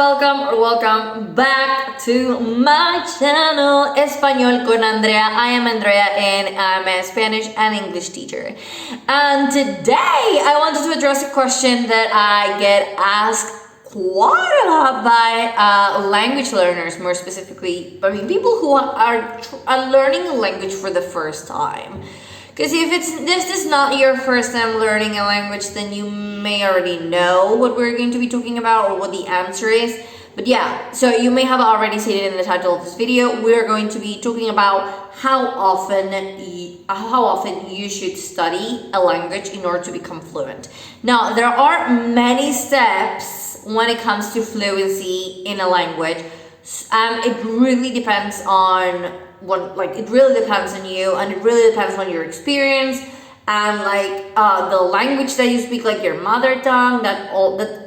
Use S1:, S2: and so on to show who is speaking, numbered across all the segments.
S1: welcome back to my channel, Español con Andrea. I am Andrea and I'm a Spanish and English teacher. And today I wanted to address a question that I get asked quite a lot by language learners, more specifically, people who are learning a language for the first time. Because if this is not your first time learning a language, then you may already know what we're going to be talking about or what the answer is. But yeah, so you may have already seen it in the title of this video. We're going to be talking about how often you should study a language in order to become fluent. Now, there are many steps when it comes to fluency in a language. It really depends on it really depends on you, and it really depends on your experience and the language that you speak, like your mother tongue. That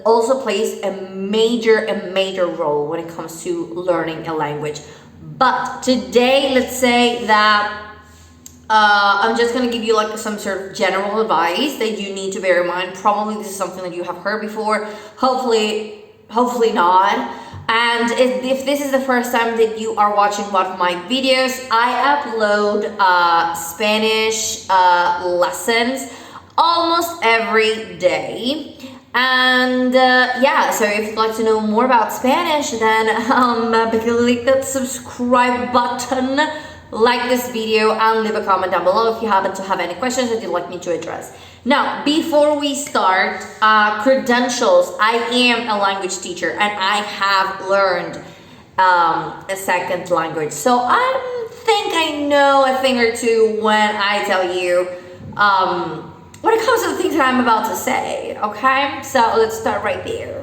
S1: also plays a major role when it comes to learning a language. But today, let's say that I'm just gonna give you some sort of general advice that you need to bear in mind. Probably this is something that you have heard before. Hopefully not. And if this is the first time that you are watching one of my videos, I upload Spanish lessons almost every day. And yeah, so if you'd like to know more about Spanish, then click that subscribe button, like this video, and leave a comment down below if you happen to have any questions that you'd like me to address. Now, before we start, credentials. I am a language teacher and I have learned a second language. So I think I know a thing or two when I tell you when it comes to the things that I'm about to say, okay? So let's start right there.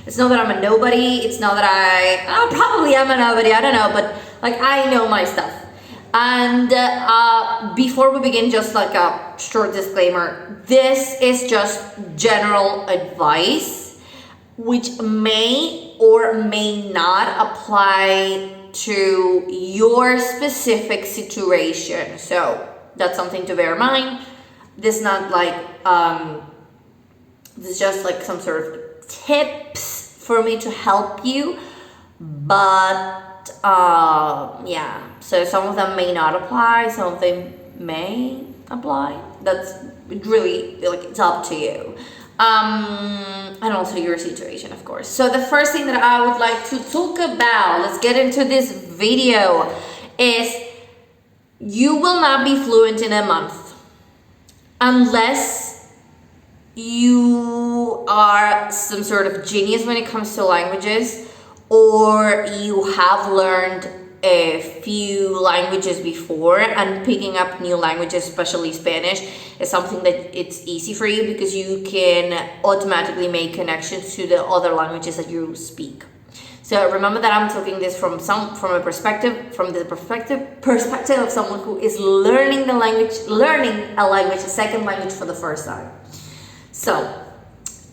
S1: It's not that I'm a nobody. It's not that I probably am a nobody. I don't know, but I know my stuff. And before we begin, just a short disclaimer, this is just general advice which may or may not apply to your specific situation. So that's something to bear in mind. This is not this is just some sort of tips for me to help you, but yeah, so some of them may not apply, some of them may apply. That's really it's up to you, and also your situation, of course. So the first thing that I would like to talk about, let's get into this video, is you will not be fluent in a month unless you are some sort of genius when it comes to languages, or you have learned a few languages before, and picking up new languages, especially Spanish, is something that it's easy for you because you can automatically make connections to the other languages that you speak. So remember that I'm talking this from the perspective of someone who is learning a language, a second language for the first time. So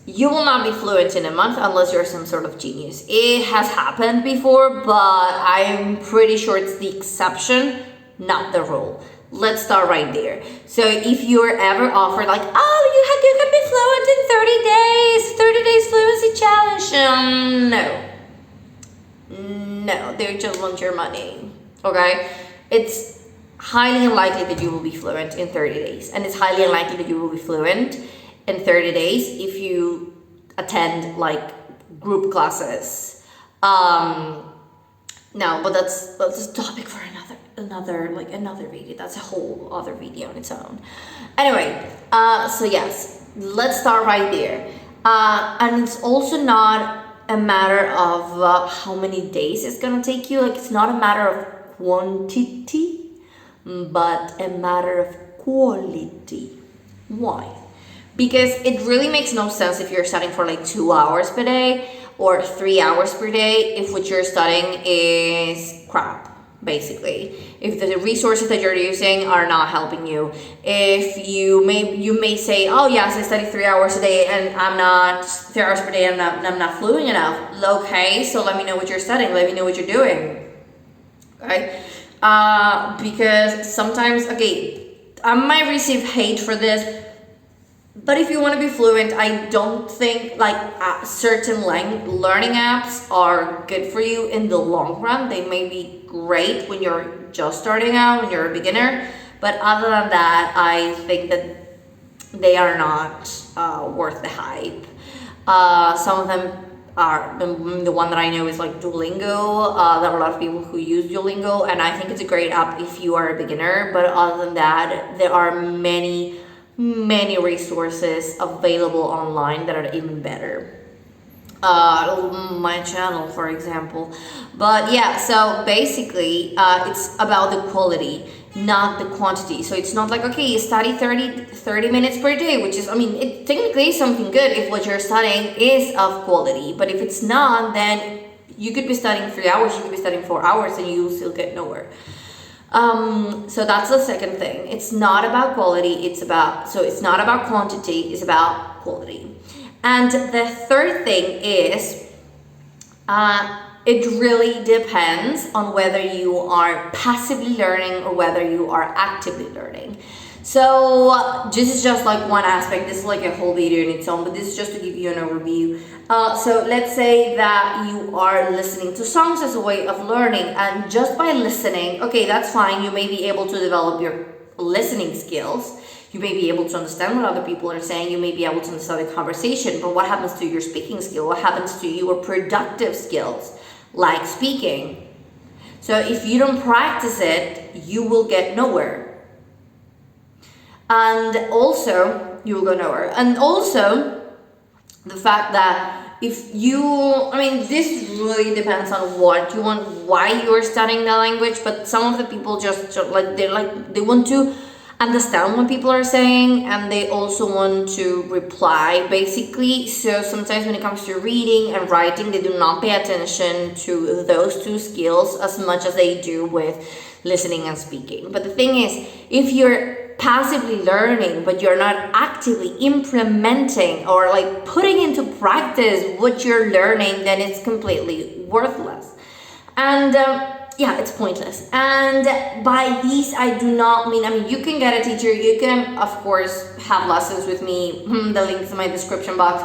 S1: you will not be fluent in a month unless you're some sort of genius. It has happened before, but I'm pretty sure it's the exception, not the rule. Let's start right there. So if you're ever offered you can be fluent in 30 days, 30 days fluency challenge, no, they just want your money, okay? It's highly unlikely that you will be fluent in 30 days, and it's highly unlikely that you will be fluent in 30 days if you attend group classes. No, but that's a topic for another video. That's a whole other video on its own. Anyway, so yes, let's start right there. And it's also not a matter of how many days it's gonna take you. It's not a matter of quantity, but a matter of quality. Why? Because it really makes no sense if you're studying for 2 hours per day or 3 hours per day if what you're studying is crap, basically. If the resources that you're using are not helping you. If you may say, oh yes, I study 3 hours a day and I'm not 3 hours per day and I'm not fluent enough. Okay, so let me know what you're studying. Let me know what you're doing. Okay, because sometimes, I might receive hate for this, But if you want to be fluent, I don't think like certain learning apps are good for you in the long run. They may be great when you're just starting out, when you're a beginner, but other than that, I think that they are not worth the hype. Some of them are, the one that I know is like Duolingo. There are a lot of people who use Duolingo, and I think it's a great app if you are a beginner. But other than that, there are many resources available online that are even better. My channel, for example. But yeah, so basically it's about the quality, not the quantity. So it's not like, okay, you study 30 minutes per day, which is, I mean, it technically is something good if what you're studying is of quality. But if it's not, then you could be studying 3 hours, you could be studying 4 hours, and you will still get nowhere. So that's the second thing. It's not about quality, it's not about quantity, it's about quality. And the third thing is, it really depends on whether you are passively learning or whether you are actively learning. So this is just like one aspect. This is like a whole video in its own, but this is just to give you an overview. So let's say that you are listening to songs as a way of learning, and just by listening, okay, that's fine. You may be able to develop your listening skills. You may be able to understand what other people are saying. You may be able to understand the conversation, but what happens to your speaking skill? What happens to your productive skills, like speaking? So if you don't practice it, you will get nowhere. And also, you will go nowhere. And also, the fact that if you, I mean, this really depends on what you want, why you're studying the language, but some of the people just they want to understand what people are saying, and they also want to reply, basically. So sometimes when it comes to reading and writing, they do not pay attention to those two skills as much as they do with listening and speaking. But the thing is, if you're passively learning but you're not actively implementing or like putting into practice what you're learning, then it's completely worthless. And yeah, it's pointless. And by these, I do not mean, I mean, you can get a teacher, you can, of course, have lessons with me, the link's in my description box,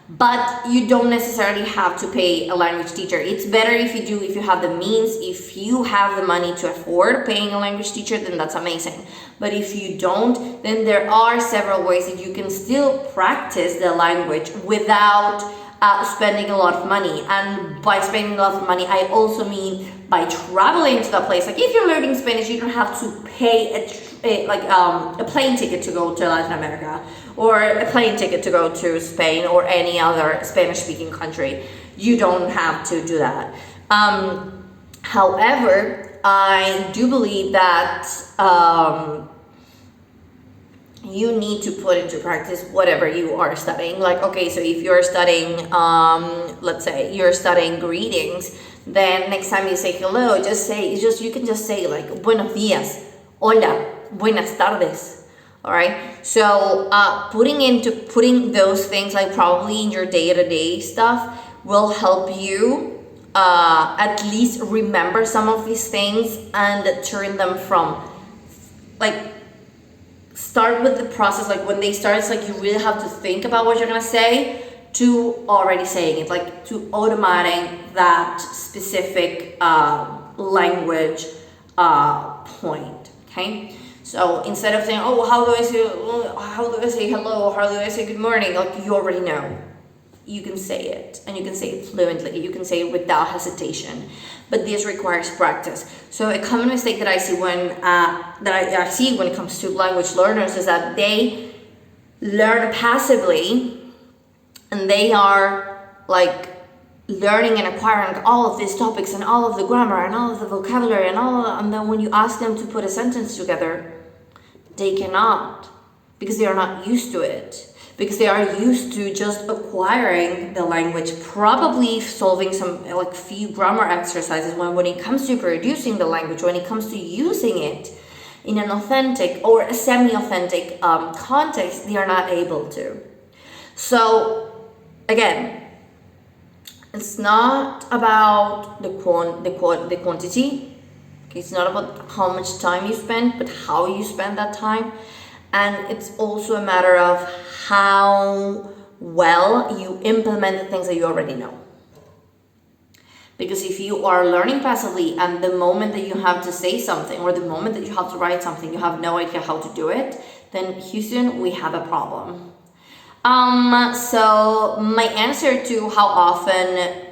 S1: but you don't necessarily have to pay a language teacher. It's better if you do, if you have the means, if you have the money to afford paying a language teacher, then that's amazing. But if you don't, then there are several ways that you can still practice the language without spending a lot of money. And by spending a lot of money, I also mean by traveling to the place. Like if you're learning Spanish, you don't have to pay a plane ticket to go to Latin America, or a plane ticket to go to Spain or any other Spanish-speaking country. You don't have to do that. However, I do believe that you need to put into practice whatever you are studying. Like, okay, so if you're studying, let's say you're studying greetings, then next time you say hello, you can just say like, buenos días, hola, buenas tardes. All right. So putting those things like probably in your day-to-day stuff will help you at least remember some of these things and turn them from like, start with the process, like when they start, it's like you really have to think about what you're gonna say, to already saying it, like to automating that specific language point. Okay, so instead of saying, oh, how do I say hello, or how do I say good morning, like you already know. You can say it, and you can say it fluently, you can say it without hesitation, but this requires practice. So a common mistake that I see when it comes to language learners is that they learn passively, and they are like learning and acquiring all of these topics and all of the grammar and all of the vocabulary and then when you ask them to put a sentence together, they cannot, because they are not used to it. Because they are used to just acquiring the language, probably solving some like few grammar exercises. When it comes to producing the language, when it comes to using it in an authentic or a semi-authentic context, they are not able to. So again, it's not about the quantity. Okay, it's not about how much time you spend, but how you spend that time. And it's also a matter of how well you implement the things that you already know. Because if you are learning passively and the moment that you have to say something or the moment that you have to write something, you have no idea how to do it, then Houston, we have a problem. So my answer to how often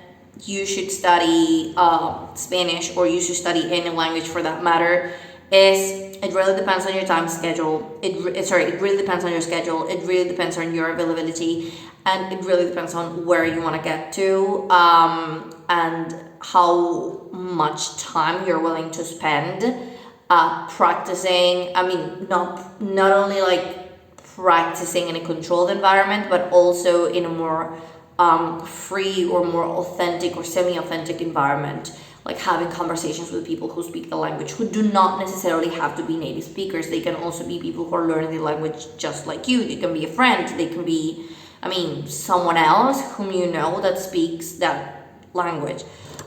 S1: you should study Spanish, or you should study any language for that matter, is it really depends on your time schedule. It really depends on your schedule. It really depends on your availability, and it really depends on where you want to get to, and how much time you're willing to spend practicing. I mean, not only like practicing in a controlled environment, but also in a more free or more authentic or semi-authentic environment, like having conversations with people who speak the language, who do not necessarily have to be native speakers. They can also be people who are learning the language just like you. They can be a friend, they can be, someone else whom you know that speaks that language,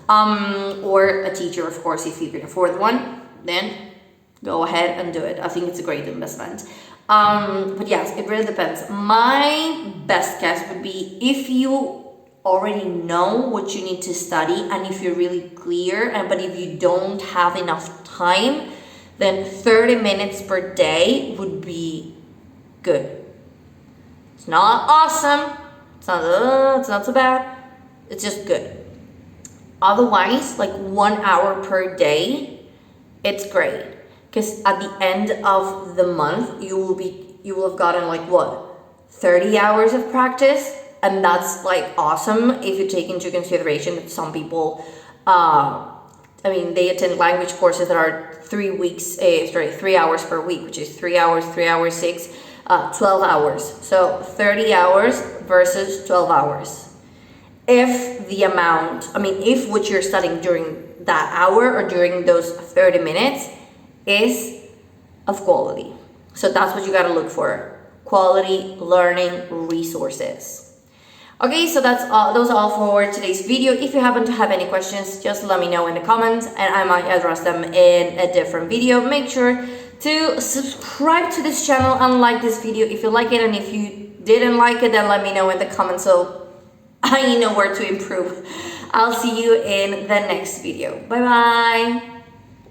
S1: or a teacher, of course. If you can afford one, then go ahead and do it. I think it's a great investment. But yes, it really depends. My best guess would be if you already know what you need to study and if you're really clear, but if you don't have enough time, then 30 minutes per day would be good. It's not awesome. It's not so bad. It's just good. Otherwise, like 1 hour per day, it's great. Because at the end of the month, you will have gotten like 30 hours of practice, and that's like awesome if you take into consideration that some people, they attend language courses that are 3 hours per week, which is 3 hours, 6, 12 hours. So 30 hours versus 12 hours. If what you're studying during that hour or during those 30 minutes is of quality. So that's what you got to look for. Quality learning resources. Okay, so those are all for today's video. If you happen to have any questions, just let me know in the comments and I might address them in a different video. Make sure to subscribe to this channel and like this video if you like it, and if you didn't like it, then let me know in the comments so I know where to improve. I'll see you in the next video. Bye bye.